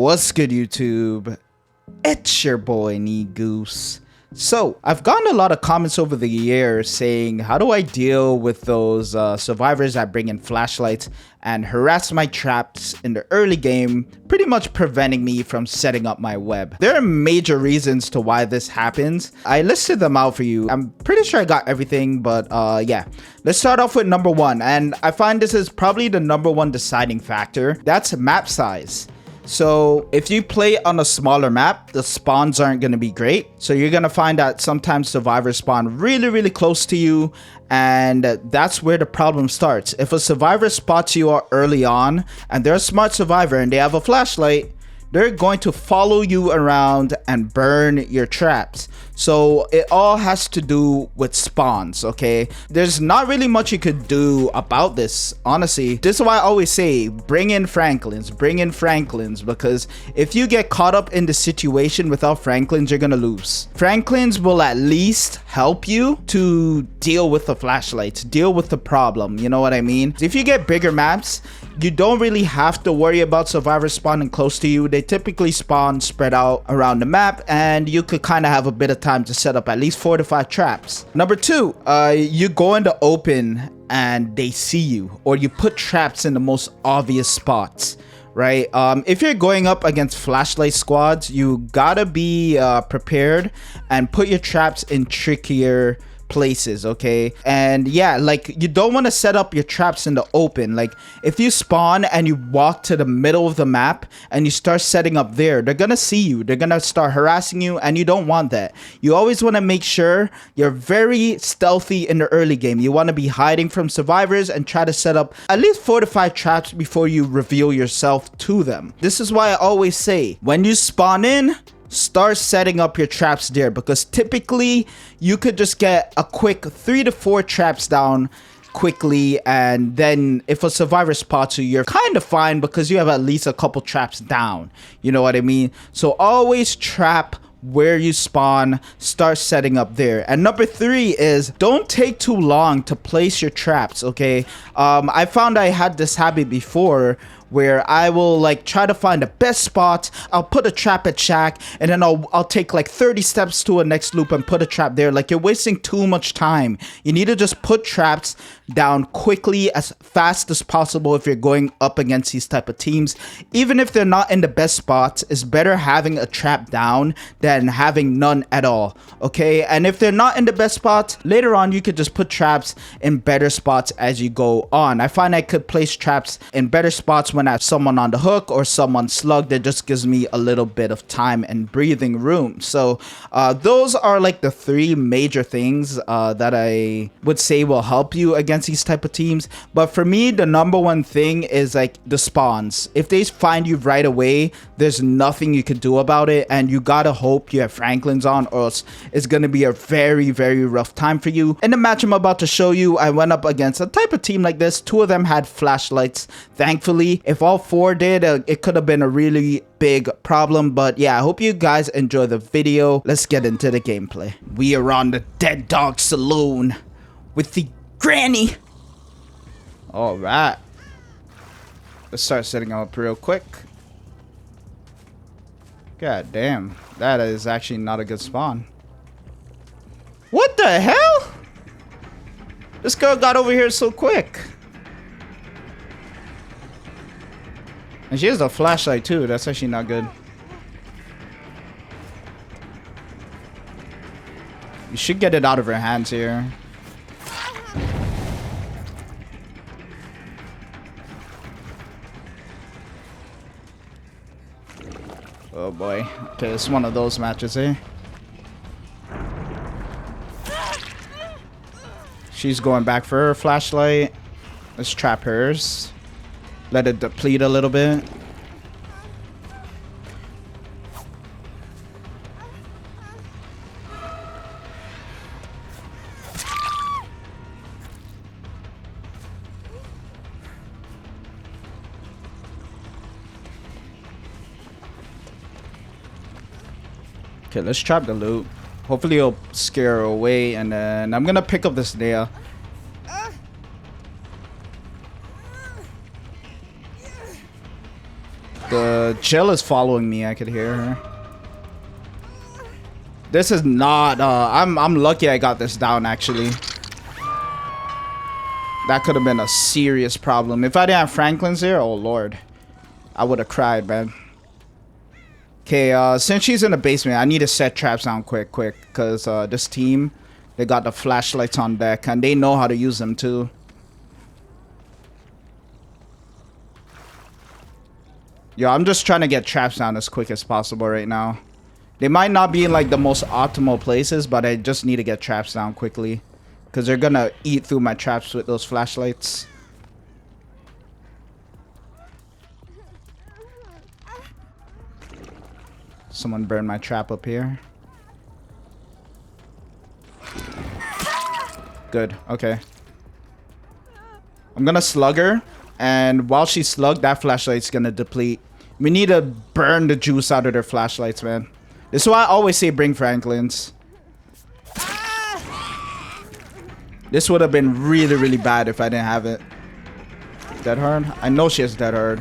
What's good, YouTube? It's your boy Goose. So I've gotten a lot of comments over the years saying, how do I deal with those survivors that bring in flashlights and harass my traps in the early game, pretty much preventing me from setting up my web. There are major reasons to why this happens. I listed them out for you. I'm pretty sure I got everything, but yeah. Let's start off with number one, and I find this is probably the number one deciding factor. That's map size. So if you play on a smaller map, the spawns aren't going to be great. So you're going to find that sometimes survivors spawn really close to you, and that's where the problem starts. If a survivor spots you early on and they're a smart survivor and they have a flashlight, they're going to follow you around and burn your traps. So it all has to do with spawns, okay? There's not really much you could do about this, honestly. This is why I always say, bring in Franklins, because if you get caught up in the situation without Franklins, you're gonna lose. Franklins will at least help you to deal with the flashlights, deal with the problem, you know what I mean? If you get bigger maps, you don't really have to worry about survivors spawning close to you. They typically spawn spread out around the map, and you could kind of have a bit of time to set up at least 4 to 5 traps. Number two, you go in the open and they see you, or you put traps in the most obvious spots, right? If you're going up against flashlight squads, you gotta be prepared and put your traps in trickier places, okay? And yeah, like, you don't want to set up your traps in the open. Like, if you spawn and you walk to the middle of the map and you start setting up there, they're gonna see you, they're gonna start harassing you, and you don't want that. You always want to make sure you're very stealthy in the early game. You want to be hiding from survivors and try to set up at least 4 to 5 traps before you reveal yourself to them. This is why I always say, when you spawn in, start setting up your traps there, because typically you could just get a quick 3 to 4 traps down quickly, and then if a survivor spots you, you're kind of fine because you have at least a couple traps down, you know what I mean? So always trap where you spawn, start setting up there. And number 3 is, don't take too long to place your traps, okay? I found I had this habit before where I will like try to find the best spot. I'll put a trap at HAG, and then I'll take like 30 steps to a next loop and put a trap there. Like, you're wasting too much time. You need to just put traps down quickly, as fast as possible if you're going up against these type of teams. Even if they're not in the best spots, it's better having a trap down than having none at all, okay? And if they're not in the best spots, later on you could just put traps in better spots as you go on. I find I could place traps in better spots when I have someone on the hook or someone slugged. That just gives me a little bit of time and breathing room. So those are like the 3 major things that I would say will help you against these type of teams. But for me, the number one thing is like the spawns. If they find you right away, there's nothing you can do about it, and you gotta hope you have Franklins on, or else it's gonna be a very rough time for you. In the match I'm about to show you, I went up against a type of team like this. 2 of them had flashlights, thankfully. If all 4 did, it could have been a really big problem. But yeah, I hope you guys enjoy the video. Let's get into the gameplay. We are on the Dead Dog Saloon with the Granny. All right, let's start setting up real quick. God damn, that is actually not a good spawn. What the hell? This girl got over here so quick. And she has a flashlight too. That's actually not good. You should get it out of her hands here. Oh boy. Okay, this is one of those matches, eh? She's going back for her flashlight. Let's trap hers. Let it deplete a little bit. Okay, let's trap the loot. Hopefully it'll scare her away, and then I'm gonna pick up this nail. The Jill is following me. I could hear her. This is not, I'm lucky I got this down, actually. That could have been a serious problem. If I didn't have Franklin's here, oh lord. I would have cried, man. Okay, since she's in the basement, I need to set traps down quick. Because this team, they got the flashlights on deck. And they know how to use them, too. Yo, I'm just trying to get traps down as quick as possible right now. They might not be in, like, the most optimal places, but I just need to get traps down quickly. Because they're gonna eat through my traps with those flashlights. Someone burned my trap up here. Good, okay. I'm gonna slug her. And while she's slugged, that flashlight's gonna deplete. We need to burn the juice out of their flashlights, man. This is why I always say bring Franklin's. This would have been really, really bad if I didn't have it. Dead hard? I know she has dead hard.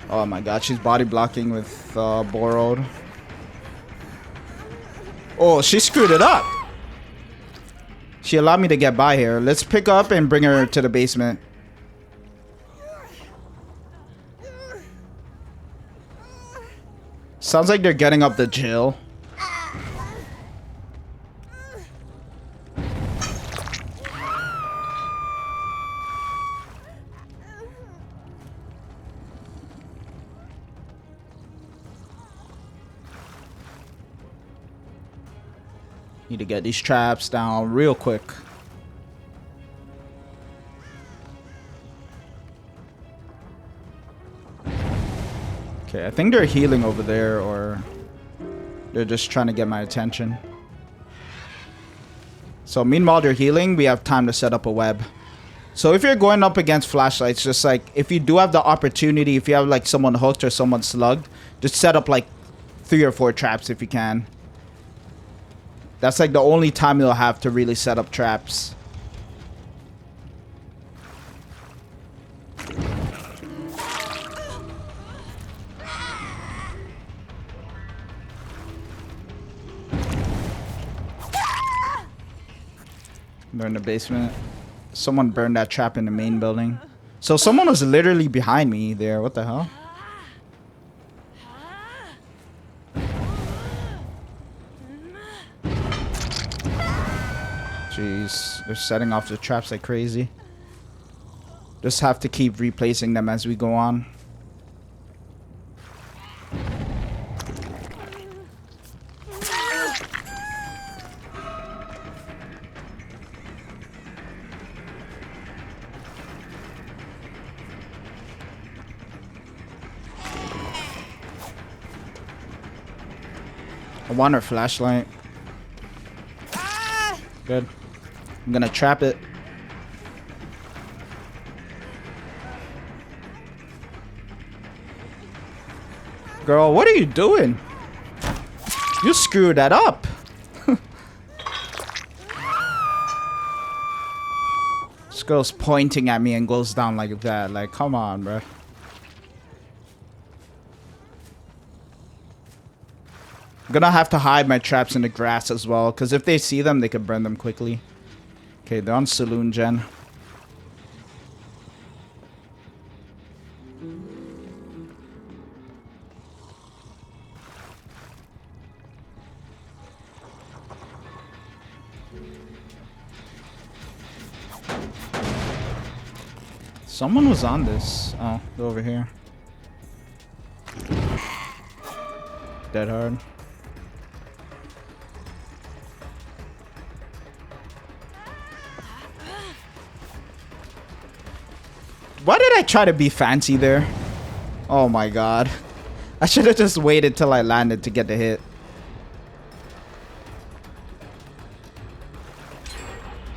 Oh my god, she's body blocking with borrowed. Oh, she screwed it up. She allowed me to get by here. Let's pick up and bring her to the basement. Sounds like they're getting up the Jill. Need to get these traps down real quick. Okay, I think they're healing over there, or they're just trying to get my attention. So meanwhile they're healing, we have time to set up a web. So if you're going up against flashlights, just like if you do have the opportunity, if you have like someone hooked or someone slugged, just set up like 3 or 4 traps if you can. That's like the only time you'll have to really set up traps. They're in the basement. Someone burned that trap in the main building. So someone was literally behind me there. What the hell? Jeez, they're setting off the traps like crazy. Just have to keep replacing them as we go on. I want her flashlight. Good. I'm gonna trap it. Girl, what are you doing? You screwed that up. This girl's pointing at me and goes down like that. Like, come on, bro. I'm gonna have to hide my traps in the grass as well, because if they see them, they can burn them quickly. Okay, they're on Saloon Gen. Someone was on this. Oh, they're over here. Dead hard. Why did I try to be fancy there? Oh my god. I should have just waited till I landed to get the hit.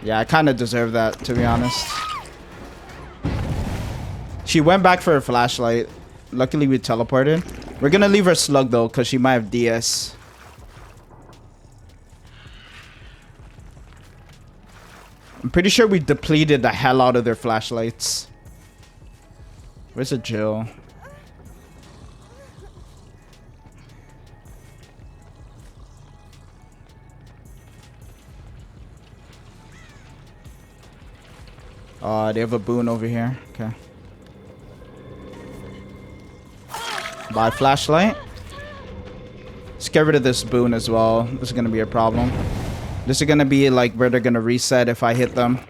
Yeah, I kind of deserve that, to be honest. She went back for her flashlight. Luckily, we teleported. We're gonna leave her slug, though, because she might have DS. I'm pretty sure we depleted the hell out of their flashlights. Where's a Jill? They have a boon over here. Okay. Buy flashlight. Let's get rid of this boon as well. This is gonna be a problem. This is gonna be like where they're gonna reset if I hit them.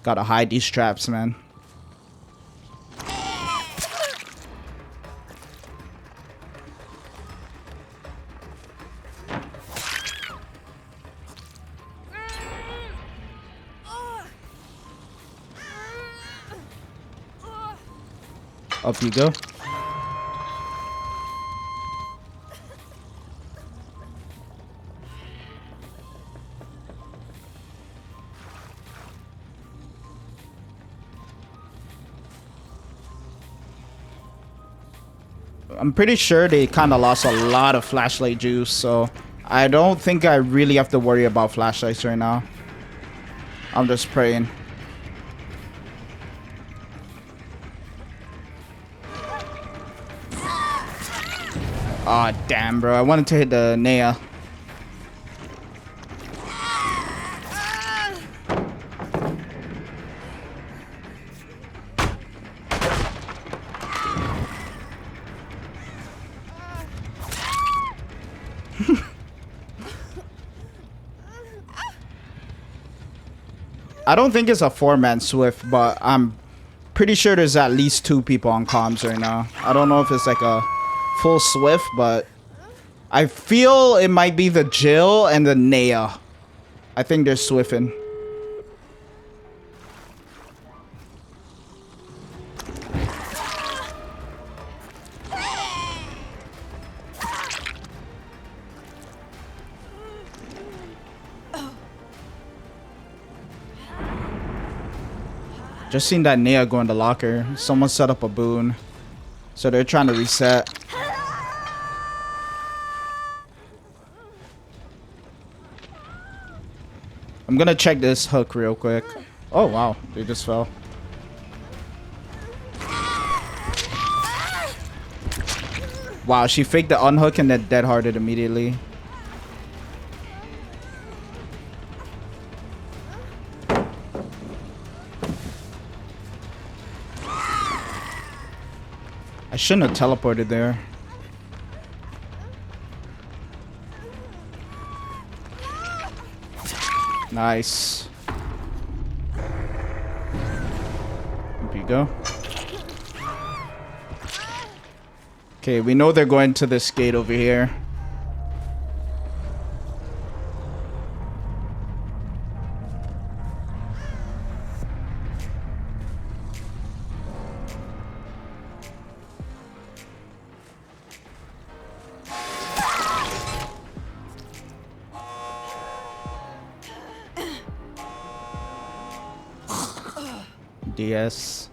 Gotta hide these traps, man. Up you go. I'm pretty sure they kind of lost a lot of flashlight juice, so I don't think I really have to worry about flashlights right now. I'm just praying. Aw, damn, bro. I wanted to hit the Nea. I don't think it's a 4-man Swift, but I'm pretty sure there's at least 2 people on comms right now. I don't know if it's like a full Swift, but I feel it might be the Jill and the Nea. I think they're Swifting. Just seen that Nea go in the locker. Someone set up a boon. So they're trying to reset. I'm gonna check this hook real quick. Oh wow, they just fell. Wow, she faked the unhook and then dead hearted immediately. I shouldn't have teleported there. Nice. There you go. Okay, we know they're going to this gate over here. DS.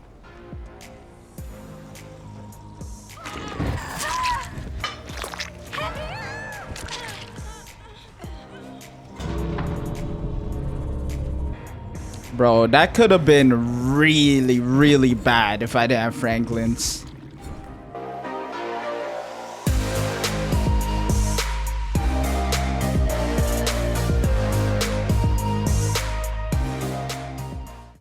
Bro, that could have been really, really bad if I didn't have Franklin's.